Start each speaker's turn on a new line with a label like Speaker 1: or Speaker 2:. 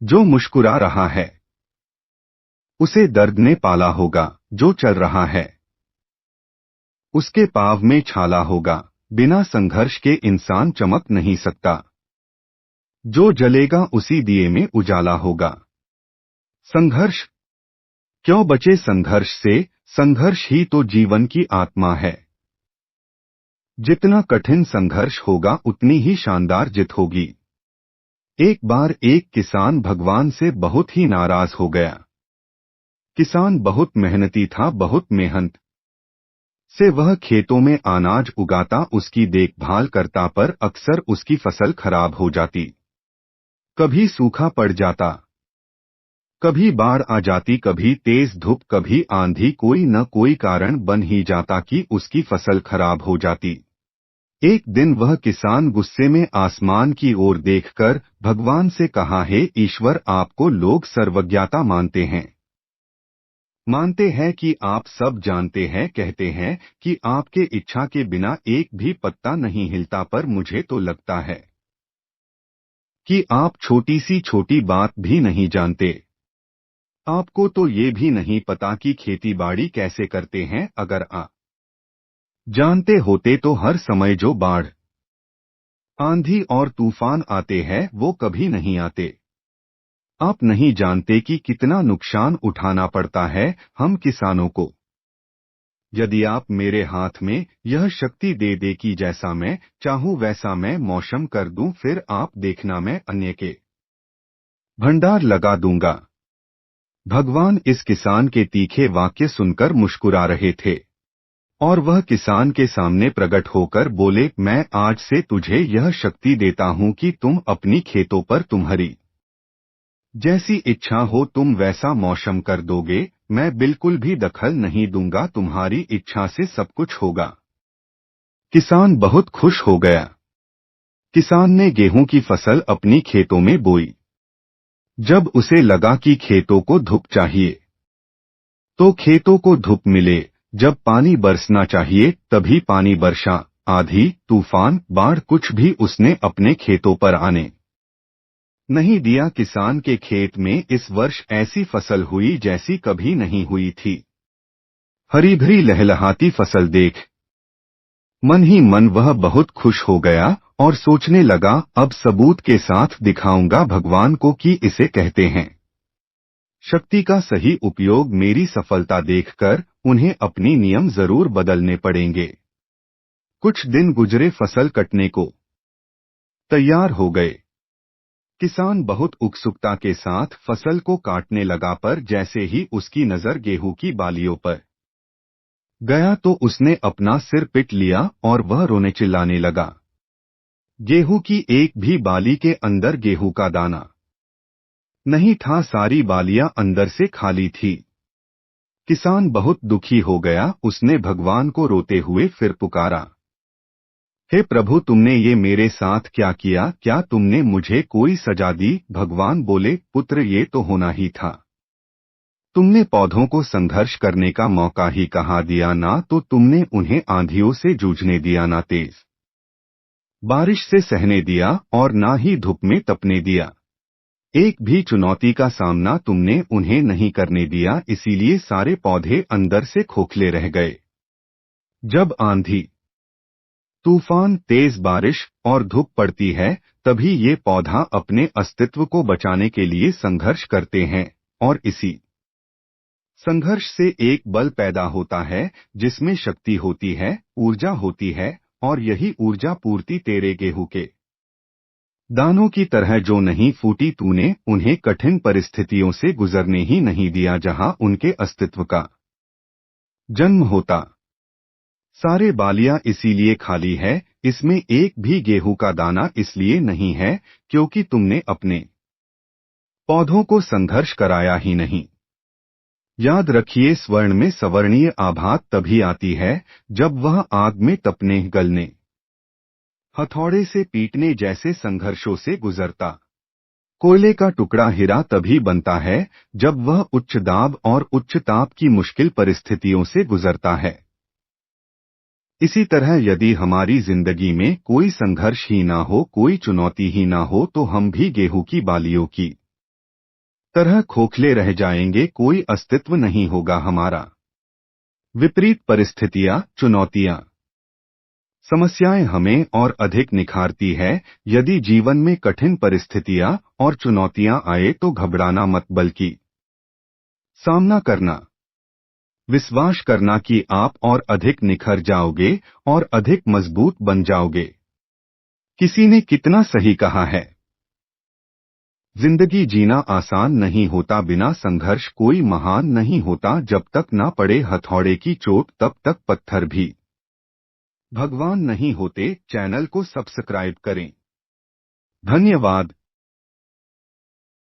Speaker 1: जो मुस्कुरा रहा है उसे दर्द ने पाला होगा, जो चल रहा है उसके पाँव में छाला होगा, बिना संघर्ष के इंसान चमक नहीं सकता। जो जलेगा उसी दिए में उजाला होगा। संघर्ष क्यों बचे संघर्ष से, संघर्ष ही तो जीवन की आत्मा है। जितना कठिन संघर्ष होगा उतनी ही शानदार जीत होगी। एक बार एक किसान भगवान से बहुत ही नाराज हो गया। किसान बहुत मेहनती था, बहुत मेहनत से वह खेतों में अनाज उगाता, उसकी देखभाल करता, पर अक्सर उसकी फसल खराब हो जाती। कभी सूखा पड़ जाता, कभी बाढ़ आ जाती, कभी तेज धूप, कभी आंधी, कोई न कोई कारण बन ही जाता कि उसकी फसल खराब हो जाती। एक दिन वह किसान गुस्से में आसमान की ओर देखकर भगवान से कहा, हे ईश्वर, आपको लोग सर्वज्ञता मानते हैं कि आप सब जानते हैं, कहते हैं कि आपके इच्छा के बिना एक भी पत्ता नहीं हिलता, पर मुझे तो लगता है कि आप छोटी सी छोटी बात भी नहीं जानते। आपको तो ये भी नहीं पता कि खेतीबाड़ी कैसे करते हैं। अगर आप जानते होते तो हर समय जो बाढ़, आंधी और तूफान आते हैं वो कभी नहीं आते। आप नहीं जानते कि कितना नुकसान उठाना पड़ता है हम किसानों को। यदि आप मेरे हाथ में यह शक्ति दे दे कि जैसा मैं चाहूं वैसा मैं मौसम कर दूं, फिर आप देखना मैं अन्य के भंडार लगा दूंगा। भगवान इस किसान के तीखे वाक्य सुनकर मुस्कुरा रहे थे और वह किसान के सामने प्रकट होकर बोले, मैं आज से तुझे यह शक्ति देता हूं कि तुम अपनी खेतों पर तुम्हारी जैसी इच्छा हो तुम वैसा मौसम कर दोगे। मैं बिल्कुल भी दखल नहीं दूंगा, तुम्हारी इच्छा से सब कुछ होगा। किसान बहुत खुश हो गया। किसान ने गेहूं की फसल अपनी खेतों में बोई। जब उसे लगा कि खेतों को धूप चाहिए तो खेतों को धूप मिले, जब पानी बरसना चाहिए तभी पानी बरसा। आंधी, तूफान, बाढ़, कुछ भी उसने अपने खेतों पर आने नहीं दिया। किसान के खेत में इस वर्ष ऐसी फसल हुई जैसी कभी नहीं हुई थी। हरी भरी लहलहाती फसल देख मन ही मन वह बहुत खुश हो गया और सोचने लगा, अब सबूत के साथ दिखाऊंगा भगवान को कि इसे कहते हैं शक्ति का सही उपयोग। मेरी सफलता देखकर उन्हें अपनी नियम जरूर बदलने पड़ेंगे। कुछ दिन गुजरे, फसल कटने को तैयार हो गए। किसान बहुत उत्सुकता के साथ फसल को काटने लगा, पर जैसे ही उसकी नजर गेहूं की बालियों पर गया तो उसने अपना सिर पीट लिया और वह रोने चिल्लाने लगा। गेहूं की एक भी बाली के अंदर गेहूं का दाना नहीं था, सारी बालियां अंदर से खाली थी। किसान बहुत दुखी हो गया। उसने भगवान को रोते हुए फिर पुकारा, हे प्रभु, तुमने ये मेरे साथ क्या किया? क्या तुमने मुझे कोई सजा दी? भगवान बोले, पुत्र, ये तो होना ही था। तुमने पौधों को संघर्ष करने का मौका ही कहाँ दिया? ना तो तुमने उन्हें आंधियों से जूझने दिया, ना तेज बारिश से सहने दिया और ना ही धूप में तपने दिया। एक भी चुनौती का सामना तुमने उन्हें नहीं करने दिया, इसीलिए सारे पौधे अंदर से खोखले रह गए। जब आंधी, तूफान, तेज बारिश और धूप पड़ती है तभी ये पौधा अपने अस्तित्व को बचाने के लिए संघर्ष करते हैं, और इसी संघर्ष से एक बल पैदा होता है जिसमें शक्ति होती है, ऊर्जा होती है, और यही ऊर्जा पूर्ति तेरे गेहूं के दानों की तरह जो नहीं फूटी। तूने उन्हें कठिन परिस्थितियों से गुजरने ही नहीं दिया जहां उनके अस्तित्व का जन्म होता। सारे बालियां इसीलिए खाली है, इसमें एक भी गेहूं का दाना इसलिए नहीं है क्योंकि तुमने अपने पौधों को संघर्ष कराया ही नहीं। याद रखिए, स्वर्ण में सवर्णीय आभा तभी आती है जब वह आग में तपने, गलने, हथौड़े से पीटने जैसे संघर्षों से गुजरता। कोयले का टुकड़ा हीरा तभी बनता है जब वह उच्च दाब और उच्च ताप की मुश्किल परिस्थितियों से गुजरता है। इसी तरह यदि हमारी जिंदगी में कोई संघर्ष ही ना हो, कोई चुनौती ही ना हो, तो हम भी गेहूं की बालियों की तरह खोखले रह जाएंगे, कोई अस्तित्व नहीं होगा हमारा। विपरीत परिस्थितियां, चुनौतियां, समस्याएं हमें और अधिक निखारती है। यदि जीवन में कठिन परिस्थितियां और चुनौतियां आए तो घबराना मत, बल्कि सामना करना। विश्वास करना कि आप और अधिक निखर जाओगे और अधिक मजबूत बन जाओगे। किसी ने कितना सही कहा है, जिंदगी जीना आसान नहीं होता, बिना संघर्ष कोई महान नहीं होता। जब तक ना पड़े हथौड़े की चोट तब तक पत्थर भी भगवान नहीं होते। चैनल को सब्सक्राइब करें। धन्यवाद।